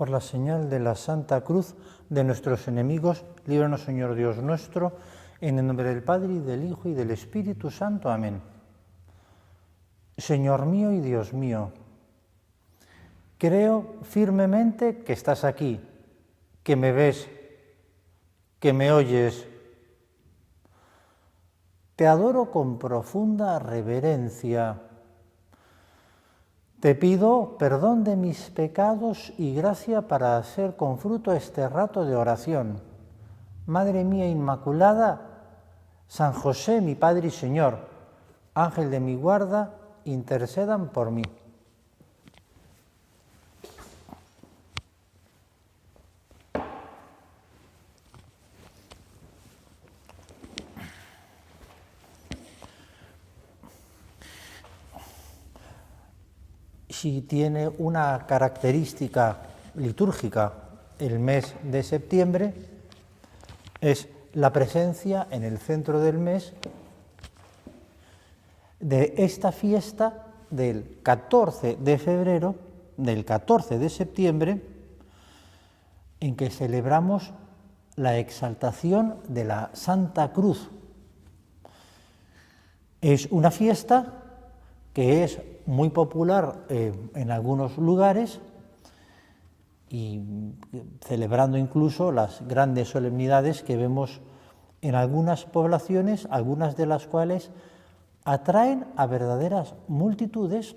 Por la señal de la Santa Cruz de nuestros enemigos, líbranos, Señor Dios nuestro, en el nombre del Padre, y del Hijo, y del Espíritu Santo. Amén. Señor mío y Dios mío, creo firmemente que estás aquí, que me ves, que me oyes. Te adoro con profunda reverencia. Te pido perdón de mis pecados y gracia para hacer con fruto este rato de oración. Madre mía Inmaculada, San José, mi Padre y Señor, Ángel de mi guarda, intercedan por mí. Si tiene una característica litúrgica el mes de septiembre, es la presencia en el centro del mes de esta fiesta del 14 de febrero, del 14 de septiembre, en que celebramos la exaltación de la Santa Cruz. Es una fiesta que es muy popular en algunos lugares y celebrando incluso las grandes solemnidades que vemos en algunas poblaciones, algunas de las cuales atraen a verdaderas multitudes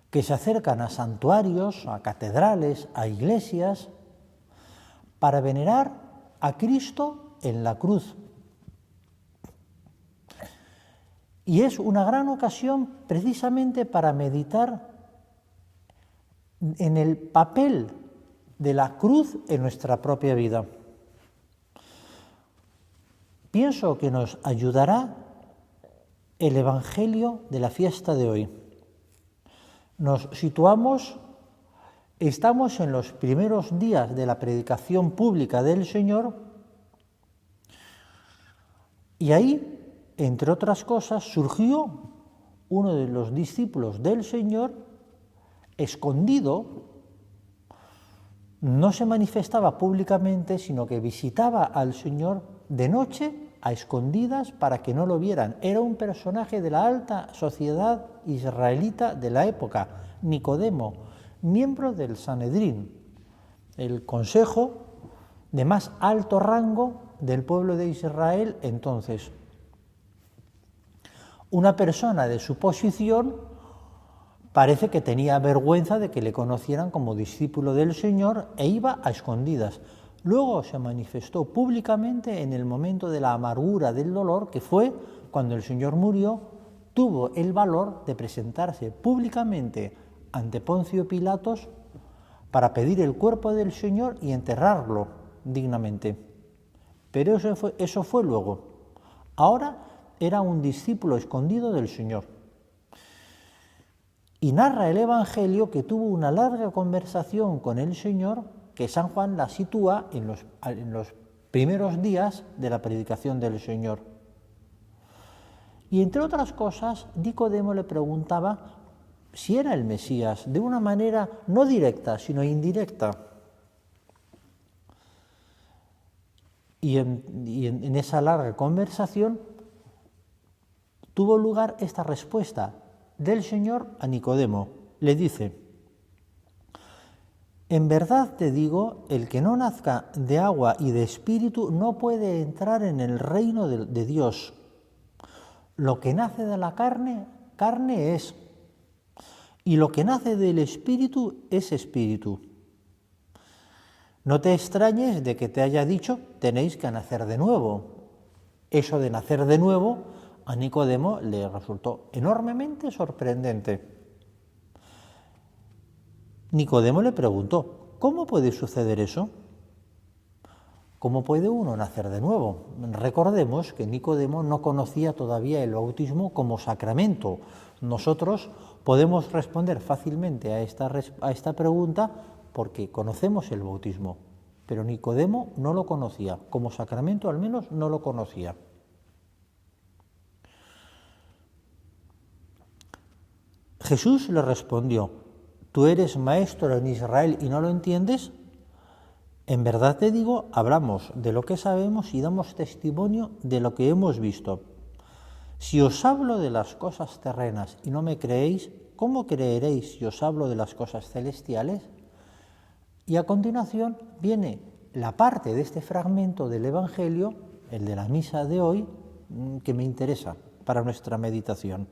que se acercan a santuarios, a catedrales, a iglesias, para venerar a Cristo en la cruz. Y es una gran ocasión precisamente para meditar en el papel de la cruz en nuestra propia vida. Pienso que nos ayudará el Evangelio de la fiesta de hoy. Nos situamos, estamos en los primeros días de la predicación pública del Señor y ahí, entre otras cosas, surgió uno de los discípulos del Señor escondido, no se manifestaba públicamente, sino que visitaba al Señor de noche a escondidas para que no lo vieran. Era un personaje de la alta sociedad israelita de la época, Nicodemo, miembro del Sanedrín, el consejo de más alto rango del pueblo de Israel entonces. Una persona de su posición parece que tenía vergüenza de que le conocieran como discípulo del Señor e iba a escondidas. Luego se manifestó públicamente en el momento de la amargura del dolor, que fue cuando el Señor murió, tuvo el valor de presentarse públicamente ante Poncio Pilatos para pedir el cuerpo del Señor y enterrarlo dignamente. Pero eso fue luego. Ahora era un discípulo escondido del Señor. Y narra el Evangelio que tuvo una larga conversación con el Señor, que San Juan la sitúa en los primeros días de la predicación del Señor. Y entre otras cosas, Nicodemo le preguntaba si era el Mesías, de una manera no directa, sino indirecta. Y en esa larga conversación tuvo lugar esta respuesta del Señor a Nicodemo. Le dice: en verdad te digo, el que no nazca de agua y de espíritu no puede entrar en el reino de Dios. Lo que nace de la carne, carne es, y lo que nace del espíritu es espíritu. No te extrañes de que te haya dicho, tenéis que nacer de nuevo. Eso de nacer de nuevo a Nicodemo le resultó enormemente sorprendente. Nicodemo le preguntó: ¿cómo puede suceder eso? ¿Cómo puede uno nacer de nuevo? Recordemos que Nicodemo no conocía todavía el bautismo como sacramento. Nosotros podemos responder fácilmente a esta pregunta porque conocemos el bautismo, pero Nicodemo no lo conocía, como sacramento al menos no lo conocía. Jesús le respondió: ¿Tú eres maestro en Israel y no lo entiendes? En verdad te digo, hablamos de lo que sabemos y damos testimonio de lo que hemos visto. Si os hablo de las cosas terrenas y no me creéis, ¿cómo creeréis si os hablo de las cosas celestiales? Y a continuación viene la parte de este fragmento del Evangelio, el de la misa de hoy, que me interesa para nuestra meditación.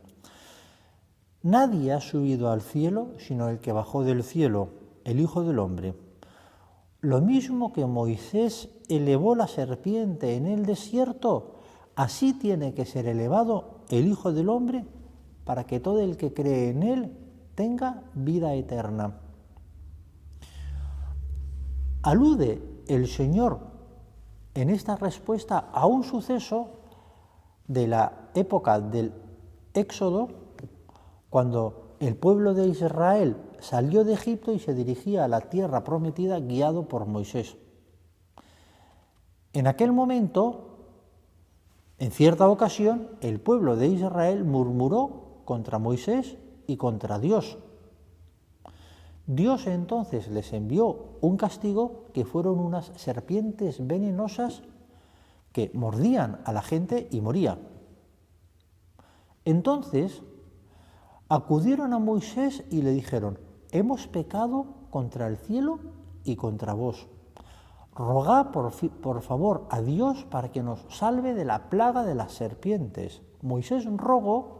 Nadie ha subido al cielo sino el que bajó del cielo, el Hijo del Hombre. Lo mismo que Moisés elevó la serpiente en el desierto, así tiene que ser elevado el Hijo del Hombre para que todo el que cree en él tenga vida eterna. Alude el Señor en esta respuesta a un suceso de la época del Éxodo, cuando el pueblo de Israel salió de Egipto y se dirigía a la tierra prometida guiado por Moisés. En aquel momento, en cierta ocasión, el pueblo de Israel murmuró contra Moisés y contra Dios. Dios entonces les envió un castigo que fueron unas serpientes venenosas que mordían a la gente y moría. Entonces acudieron a Moisés y le dijeron: hemos pecado contra el cielo y contra vos. Rogad por favor a Dios para que nos salve de la plaga de las serpientes. Moisés rogó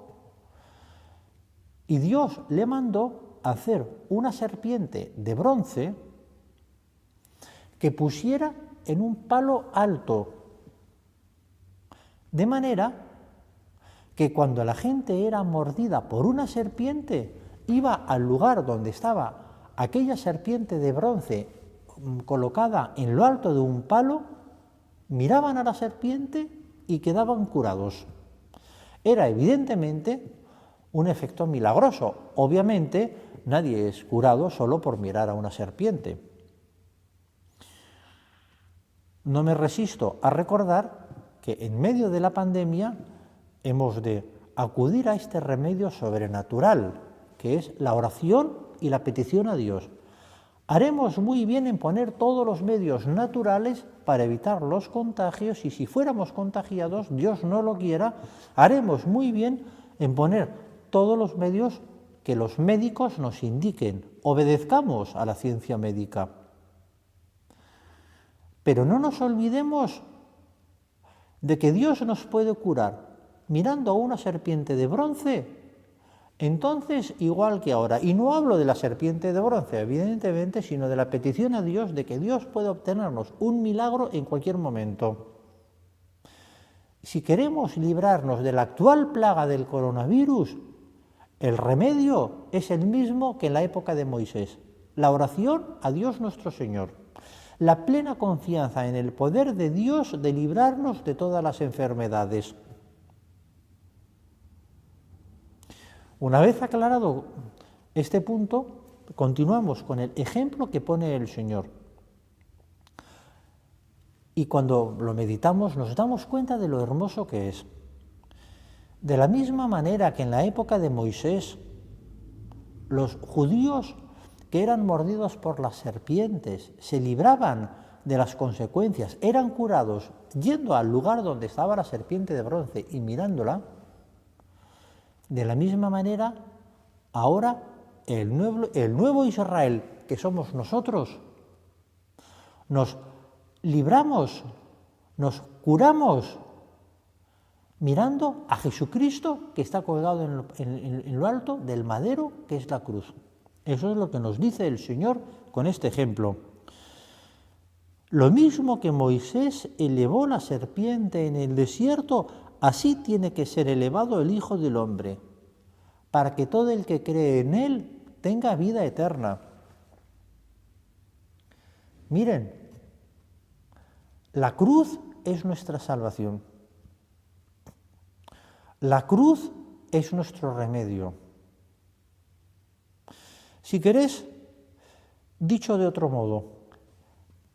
y Dios le mandó hacer una serpiente de bronce que pusiera en un palo alto, de manera que cuando la gente era mordida por una serpiente, iba al lugar donde estaba aquella serpiente de bronce colocada en lo alto de un palo, miraban a la serpiente y quedaban curados. Era evidentemente un efecto milagroso. Obviamente, nadie es curado solo por mirar a una serpiente. No me resisto a recordar que en medio de la pandemia hemos de acudir a este remedio sobrenatural, que es la oración y la petición a Dios. Haremos muy bien en poner todos los medios naturales para evitar los contagios, y si fuéramos contagiados, Dios no lo quiera, haremos muy bien en poner todos los medios que los médicos nos indiquen. Obedezcamos a la ciencia médica. Pero no nos olvidemos de que Dios nos puede curar mirando a una serpiente de bronce, entonces igual que ahora. Y no hablo de la serpiente de bronce, evidentemente, sino de la petición a Dios de que Dios pueda obtenernos un milagro en cualquier momento. Si queremos librarnos de la actual plaga del coronavirus, el remedio es el mismo que en la época de Moisés: la oración a Dios nuestro Señor, la plena confianza en el poder de Dios de librarnos de todas las enfermedades. Una vez aclarado este punto, continuamos con el ejemplo que pone el Señor. Y cuando lo meditamos nos damos cuenta de lo hermoso que es. De la misma manera que en la época de Moisés, los judíos que eran mordidos por las serpientes se libraban de las consecuencias, eran curados yendo al lugar donde estaba la serpiente de bronce y mirándola, de la misma manera, ahora el nuevo Israel, que somos nosotros, nos libramos, nos curamos mirando a Jesucristo, que está colgado en lo alto del madero, que es la cruz. Eso es lo que nos dice el Señor con este ejemplo. Lo mismo que Moisés elevó la serpiente en el desierto, así tiene que ser elevado el Hijo del Hombre, para que todo el que cree en él tenga vida eterna. Miren, la cruz es nuestra salvación. La cruz es nuestro remedio. Si querés, dicho de otro modo,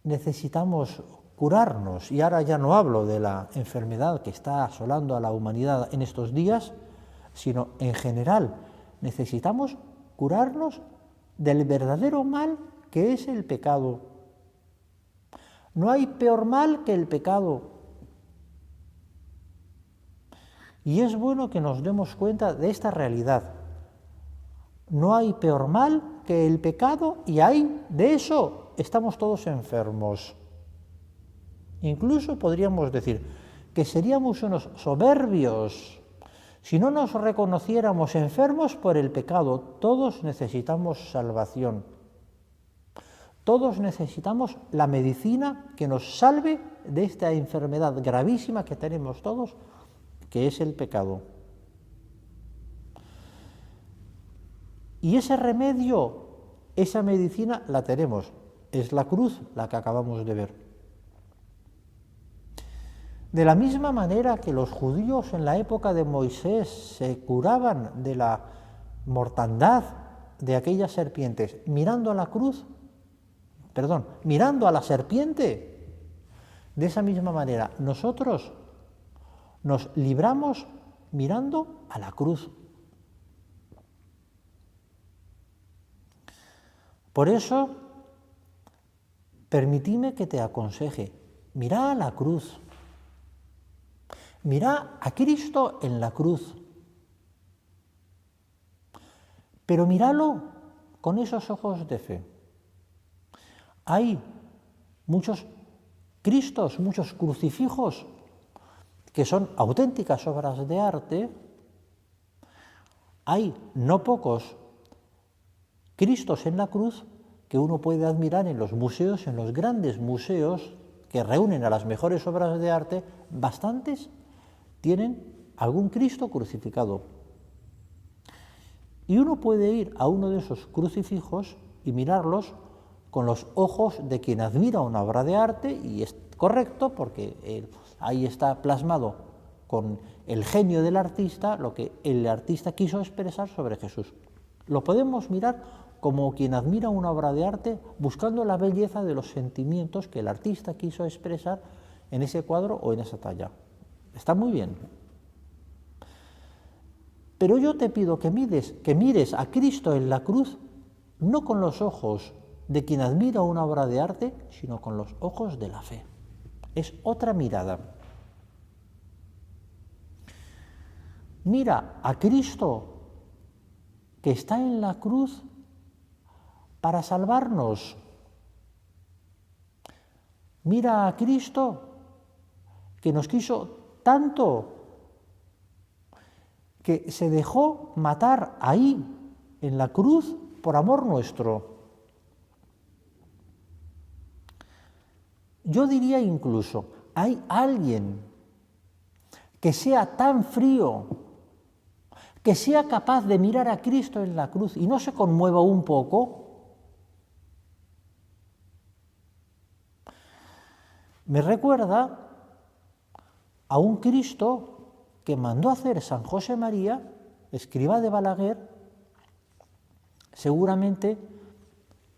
necesitamos curarnos, y ahora ya no hablo de la enfermedad que está asolando a la humanidad en estos días, sino en general, necesitamos curarnos del verdadero mal que es el pecado. No hay peor mal que el pecado. Y es bueno que nos demos cuenta de esta realidad. No hay peor mal que el pecado y de eso estamos todos enfermos. Incluso podríamos decir que seríamos unos soberbios si no nos reconociéramos enfermos por el pecado. Todos necesitamos salvación. Todos necesitamos la medicina que nos salve de esta enfermedad gravísima que tenemos todos, que es el pecado. Y ese remedio, esa medicina la tenemos. Es la cruz la que acabamos de ver. De la misma manera que los judíos en la época de Moisés se curaban de la mortandad de aquellas serpientes mirando a la serpiente, de esa misma manera nosotros nos libramos mirando a la cruz. Por eso, permitidme que te aconseje, mira a la cruz. Mira a Cristo en la cruz, pero míralo con esos ojos de fe. Hay muchos Cristos, muchos crucifijos que son auténticas obras de arte. Hay no pocos Cristos en la cruz que uno puede admirar en los museos, en los grandes museos que reúnen a las mejores obras de arte. Bastantes tienen algún Cristo crucificado. Y uno puede ir a uno de esos crucifijos y mirarlos con los ojos de quien admira una obra de arte, y es correcto porque ahí está plasmado con el genio del artista lo que el artista quiso expresar sobre Jesús. Lo podemos mirar como quien admira una obra de arte buscando la belleza de los sentimientos que el artista quiso expresar en ese cuadro o en esa talla. Está muy bien. Pero yo te pido que mires a Cristo en la cruz no con los ojos de quien admira una obra de arte, sino con los ojos de la fe. Es otra mirada. Mira a Cristo que está en la cruz para salvarnos. Mira a Cristo que nos quiso tanto que se dejó matar ahí, en la cruz, por amor nuestro. Yo diría incluso, ¿hay alguien que sea tan frío, que sea capaz de mirar a Cristo en la cruz y no se conmueva un poco? Me recuerda a un Cristo que mandó hacer San José María, escriba de Balaguer. Seguramente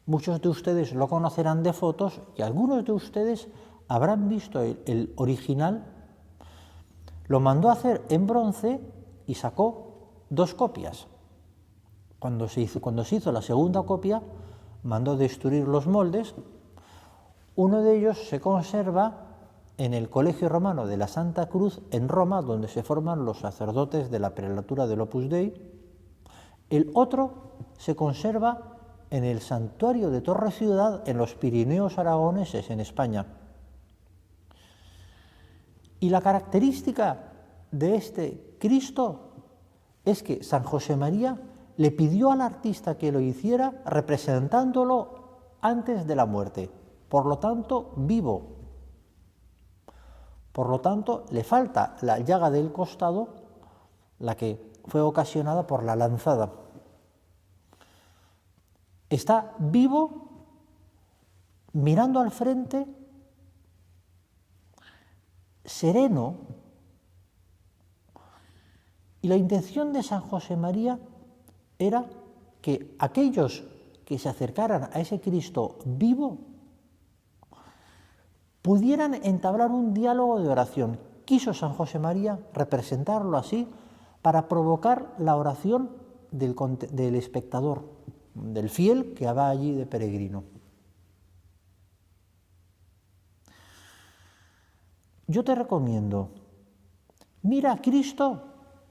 muchos de ustedes lo conocerán de fotos y algunos de ustedes habrán visto el original. Lo mandó hacer en bronce y sacó 2 copias. Cuando se hizo la segunda copia, mandó destruir los moldes. Uno de ellos se conserva en el Colegio Romano de la Santa Cruz en Roma, donde se forman los sacerdotes de la prelatura del Opus Dei. El otro se conserva en el Santuario de Torre Ciudad, en los Pirineos aragoneses, en España. Y la característica de este Cristo es que San José María le pidió al artista que lo hiciera representándolo antes de la muerte, por lo tanto vivo. Por lo tanto, le falta la llaga del costado, la que fue ocasionada por la lanzada. Está vivo, mirando al frente, sereno. Y la intención de San José María era que aquellos que se acercaran a ese Cristo vivo pudieran entablar un diálogo de oración. Quiso San José María representarlo así para provocar la oración del espectador, del fiel que va allí de peregrino. Yo te recomiendo, mira a Cristo,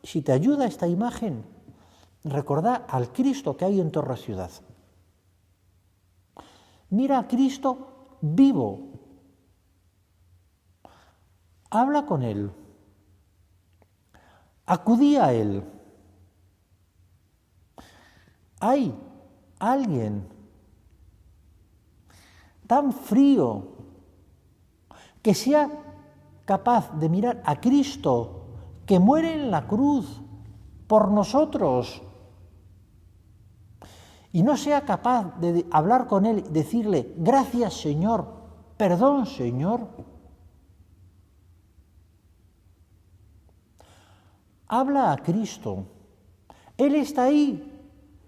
si te ayuda esta imagen, recordá al Cristo que hay en Torre Ciudad. Mira a Cristo vivo. Habla con Él. Acudí a Él. Hay alguien tan frío que sea capaz de mirar a Cristo que muere en la cruz por nosotros y no sea capaz de hablar con Él y decirle, gracias Señor, perdón Señor. Habla a Cristo. Él está ahí,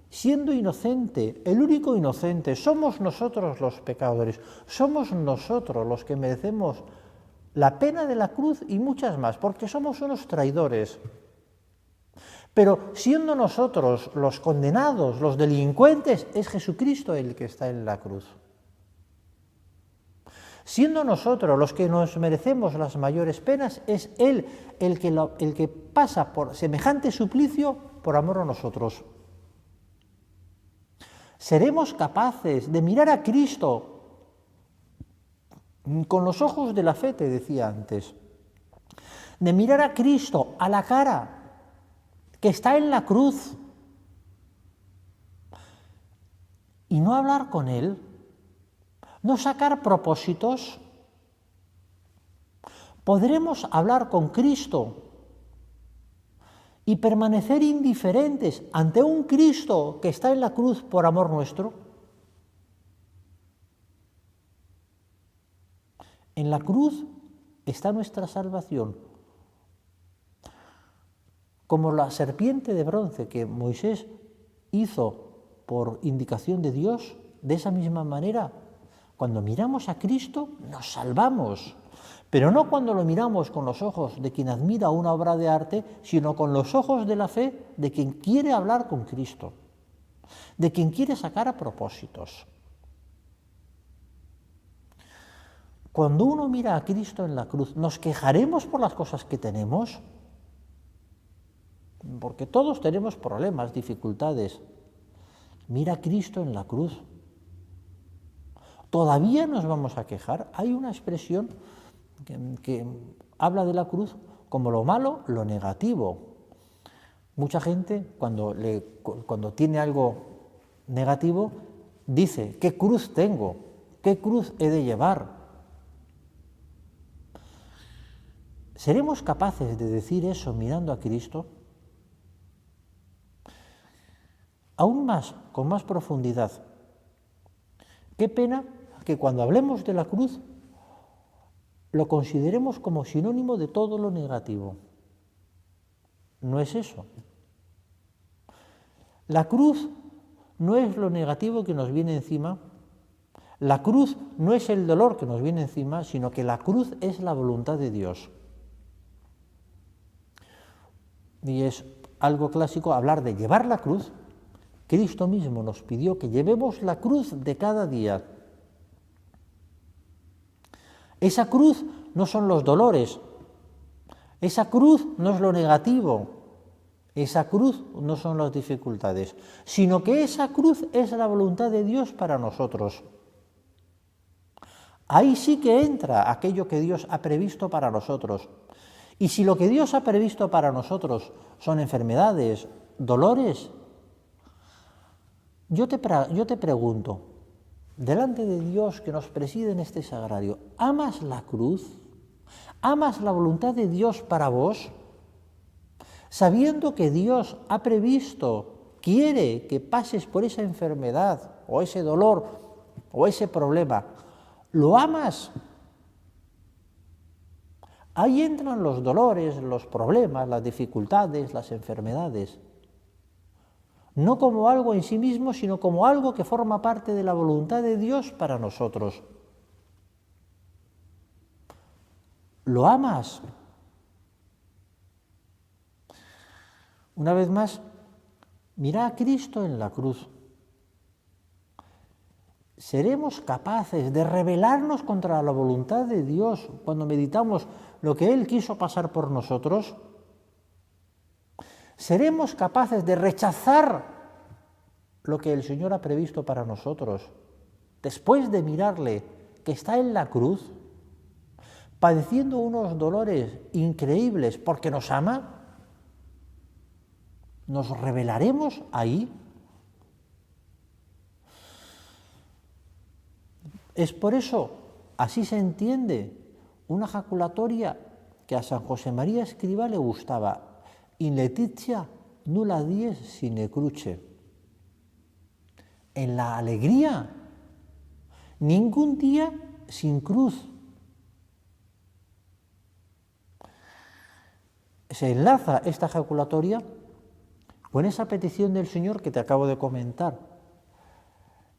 siendo inocente, el único inocente. Somos nosotros los pecadores, somos nosotros los que merecemos la pena de la cruz y muchas más, porque somos unos traidores. Pero siendo nosotros los condenados, los delincuentes, es Jesucristo el que está en la cruz. Siendo nosotros los que nos merecemos las mayores penas, es Él el que pasa por semejante suplicio por amor a nosotros. Seremos capaces de mirar a Cristo con los ojos de la fe, te decía antes, de mirar a Cristo a la cara, que está en la cruz, y no hablar con Él, no sacar propósitos. Podremos hablar con Cristo y permanecer indiferentes ante un Cristo que está en la cruz por amor nuestro. En la cruz está nuestra salvación. Como la serpiente de bronce que Moisés hizo por indicación de Dios, de esa misma manera, cuando miramos a Cristo nos salvamos, pero no cuando lo miramos con los ojos de quien admira una obra de arte, sino con los ojos de la fe de quien quiere hablar con Cristo, de quien quiere sacar a propósitos. Cuando uno mira a Cristo en la cruz, ¿nos quejaremos por las cosas que tenemos? Porque todos tenemos problemas, dificultades. Mira a Cristo en la cruz. ¿Todavía nos vamos a quejar? Hay una expresión que habla de la cruz como lo malo, lo negativo. Mucha gente, cuando tiene algo negativo, dice, ¿qué cruz tengo? ¿Qué cruz he de llevar? ¿Seremos capaces de decir eso mirando a Cristo? Aún más, con más profundidad. Qué pena que cuando hablemos de la cruz lo consideremos como sinónimo de todo lo negativo. No es eso. La cruz no es lo negativo que nos viene encima. La cruz no es el dolor que nos viene encima, sino que la cruz es la voluntad de Dios. Y es algo clásico hablar de llevar la cruz. Cristo mismo nos pidió que llevemos la cruz de cada día. Esa cruz no son los dolores, esa cruz no es lo negativo, esa cruz no son las dificultades, sino que esa cruz es la voluntad de Dios para nosotros. Ahí sí que entra aquello que Dios ha previsto para nosotros. Y si lo que Dios ha previsto para nosotros son enfermedades, dolores, yo te pregunto, delante de Dios que nos preside en este sagrario, ¿amas la cruz? ¿Amas la voluntad de Dios para vos? Sabiendo que Dios ha previsto, quiere que pases por esa enfermedad o ese dolor o ese problema, ¿lo amas? Ahí entran los dolores, los problemas, las dificultades, las enfermedades. No como algo en sí mismo, sino como algo que forma parte de la voluntad de Dios para nosotros. ¿Lo amas? Una vez más, mira a Cristo en la cruz. seremos capaces de rebelarnos contra la voluntad de Dios cuando meditamos lo que Él quiso pasar por nosotros. Seremos capaces de rechazar lo que el Señor ha previsto para nosotros, después de mirarle que está en la cruz, padeciendo unos dolores increíbles porque nos ama. ¿Nos rebelaremos ahí? Es por eso, así se entiende, una jaculatoria que a San José María Escrivá le gustaba: in laetitia nulla dies sine cruce. En la alegría, ningún día sin cruz. Se enlaza esta jaculatoria con esa petición del Señor que te acabo de comentar,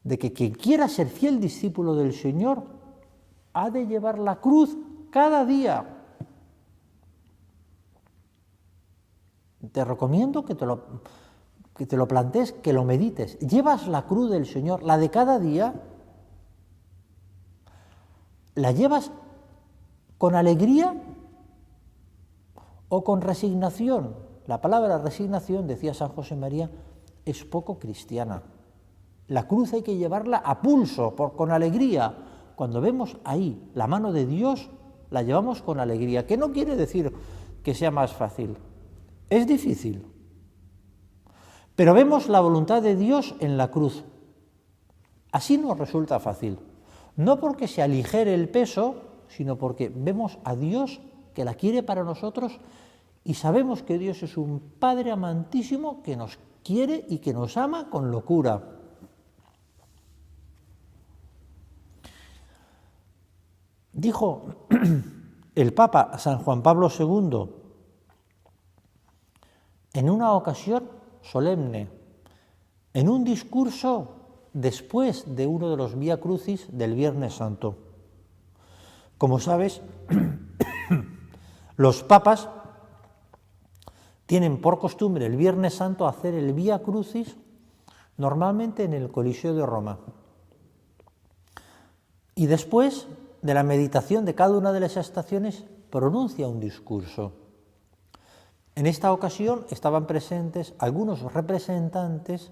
de que quien quiera ser fiel discípulo del Señor ha de llevar la cruz cada día. Te recomiendo que te lo plantees, que lo medites. ¿Llevas la cruz del Señor, la de cada día? ¿La llevas con alegría o con resignación? La palabra resignación, decía San José María, es poco cristiana. La cruz hay que llevarla a pulso, con alegría. Cuando vemos ahí la mano de Dios, la llevamos con alegría, que no quiere decir que sea más fácil. Es difícil. Pero vemos la voluntad de Dios en la cruz. Así nos resulta fácil. No porque se aligere el peso, sino porque vemos a Dios que la quiere para nosotros y sabemos que Dios es un Padre amantísimo que nos quiere y que nos ama con locura. Dijo el Papa San Juan Pablo II en una ocasión solemne, en un discurso después de uno de los Vía Crucis del Viernes Santo. Como sabes, los papas tienen por costumbre el Viernes Santo hacer el Vía Crucis normalmente en el Coliseo de Roma. Y después de la meditación de cada una de las estaciones pronuncia un discurso. En esta ocasión estaban presentes algunos representantes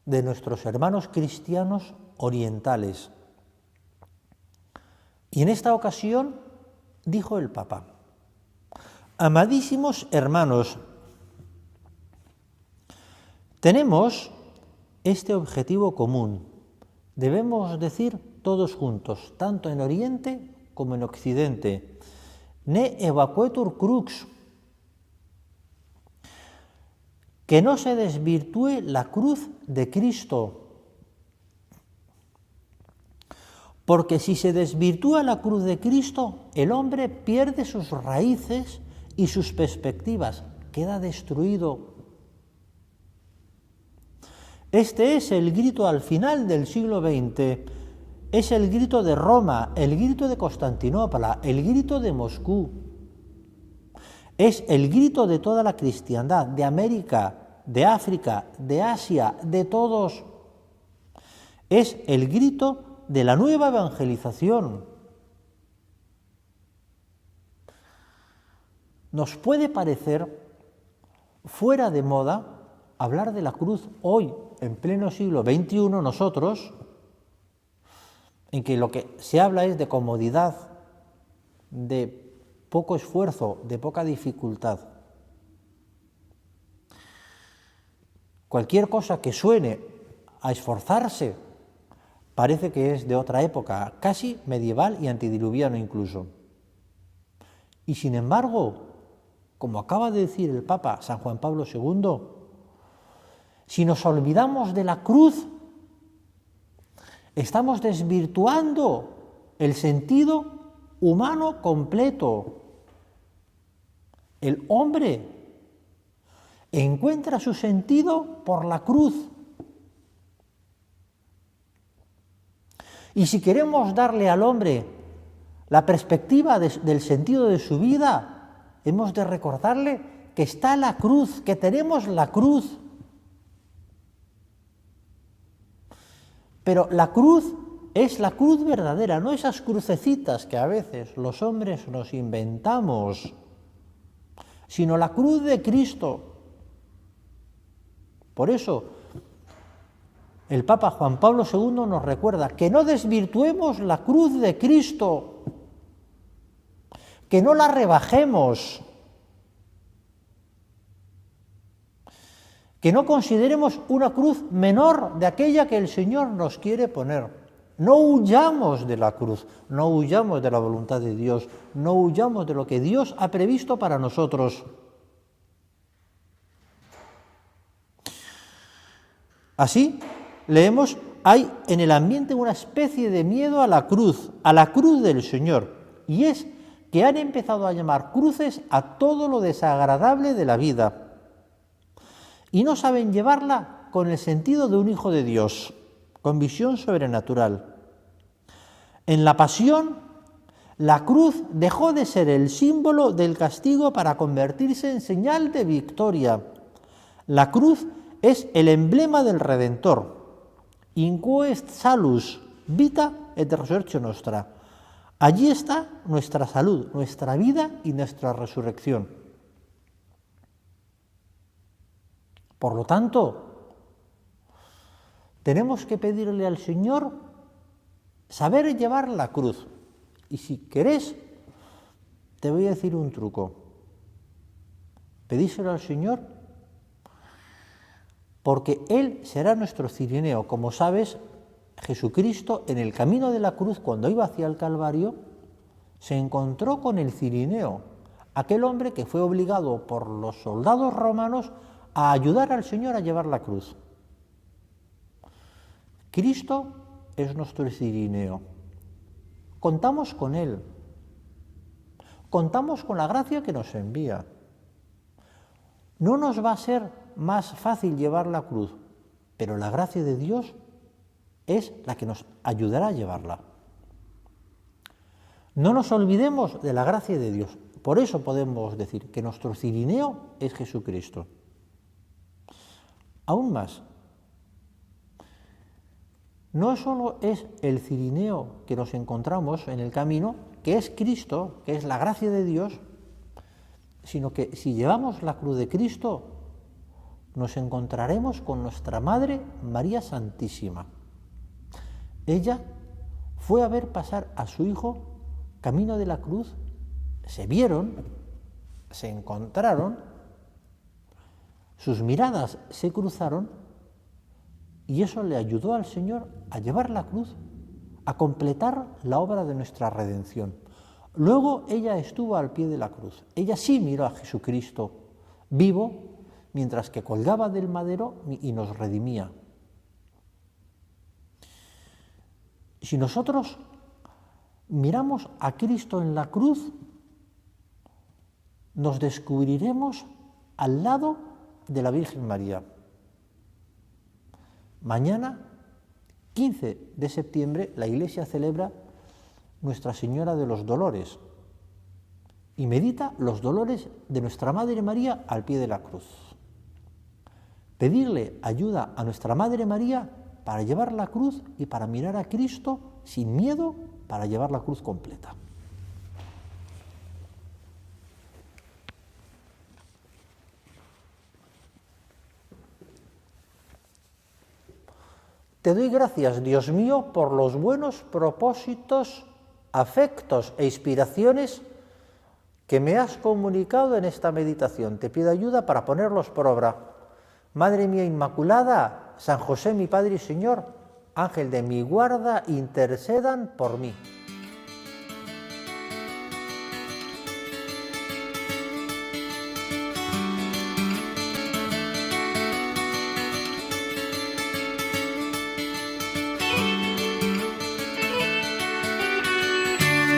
de nuestros hermanos cristianos orientales. Y en esta ocasión dijo el Papa: amadísimos hermanos, tenemos este objetivo común. Debemos decir todos juntos, tanto en Oriente como en Occidente: ne evacuetur crux, que no se desvirtúe la cruz de Cristo. Porque si se desvirtúa la cruz de Cristo, el hombre pierde sus raíces y sus perspectivas, queda destruido. Este es el grito al final del siglo XX, es el grito de Roma, el grito de Constantinopla, el grito de Moscú. Es el grito de toda la cristiandad, de América, de África, de Asia, de todos. Es el grito de la nueva evangelización. Nos puede parecer fuera de moda hablar de la cruz hoy, en pleno siglo XXI, nosotros, en que lo que se habla es de comodidad, de poco esfuerzo, de poca dificultad. Cualquier cosa que suene a esforzarse parece que es de otra época, casi medieval y antidiluviano incluso. Y sin embargo, como acaba de decir el Papa San Juan Pablo II, si nos olvidamos de la cruz, estamos desvirtuando el sentido humano completo. El hombre encuentra su sentido por la cruz. Y si queremos darle al hombre la perspectiva del sentido de su vida, hemos de recordarle que está la cruz, que tenemos la cruz. Pero la cruz es la cruz verdadera, no esas crucecitas que a veces los hombres nos inventamos, sino la cruz de Cristo. Por eso, el Papa Juan Pablo II nos recuerda que no desvirtuemos la cruz de Cristo, que no la rebajemos, que no consideremos una cruz menor de aquella que el Señor nos quiere poner. No huyamos de la cruz, no huyamos de la voluntad de Dios, no huyamos de lo que Dios ha previsto para nosotros. Así, leemos, hay en el ambiente una especie de miedo a la cruz del Señor, y es que han empezado a llamar cruces a todo lo desagradable de la vida, y no saben llevarla con el sentido de un hijo de Dios, con visión sobrenatural. En la pasión, la cruz dejó de ser el símbolo del castigo para convertirse en señal de victoria. La cruz es el emblema del Redentor. In quo est salus, vita et resurrectio nostra. Allí está nuestra salud, nuestra vida y nuestra resurrección. Por lo tanto, tenemos que pedirle al Señor saber llevar la cruz. Y si querés, te voy a decir un truco. Pedíselo al Señor, porque Él será nuestro cirineo. Como sabes, Jesucristo en el camino de la cruz, cuando iba hacia el Calvario, se encontró con el cirineo, aquel hombre que fue obligado por los soldados romanos a ayudar al Señor a llevar la cruz. Cristo es nuestro cirineo. Contamos con Él. Contamos con la gracia que nos envía. No nos va a ser más fácil llevar la cruz, pero la gracia de Dios es la que nos ayudará a llevarla. No nos olvidemos de la gracia de Dios. Por eso podemos decir que nuestro cirineo es Jesucristo. Aún más, no solo es el cirineo que nos encontramos en el camino, que es Cristo, que es la gracia de Dios, sino que si llevamos la cruz de Cristo, nos encontraremos con nuestra Madre María Santísima. Ella fue a ver pasar a su Hijo camino de la cruz, se vieron, se encontraron, sus miradas se cruzaron y eso le ayudó al Señor a llevar la cruz, a completar la obra de nuestra redención. Luego ella estuvo al pie de la cruz. Ella sí miró a Jesucristo vivo, mientras que colgaba del madero y nos redimía. Si nosotros miramos a Cristo en la cruz, nos descubriremos al lado de la Virgen María. Mañana, 15 de septiembre, la Iglesia celebra Nuestra Señora de los Dolores y medita los dolores de nuestra Madre María al pie de la cruz. Pedirle ayuda a nuestra Madre María para llevar la cruz y para mirar a Cristo sin miedo, para llevar la cruz completa. Te doy gracias, Dios mío, por los buenos propósitos, afectos e inspiraciones que me has comunicado en esta meditación. Te pido ayuda para ponerlos por obra. Madre mía Inmaculada, San José mi Padre y Señor, Ángel de mi guarda, intercedan por mí.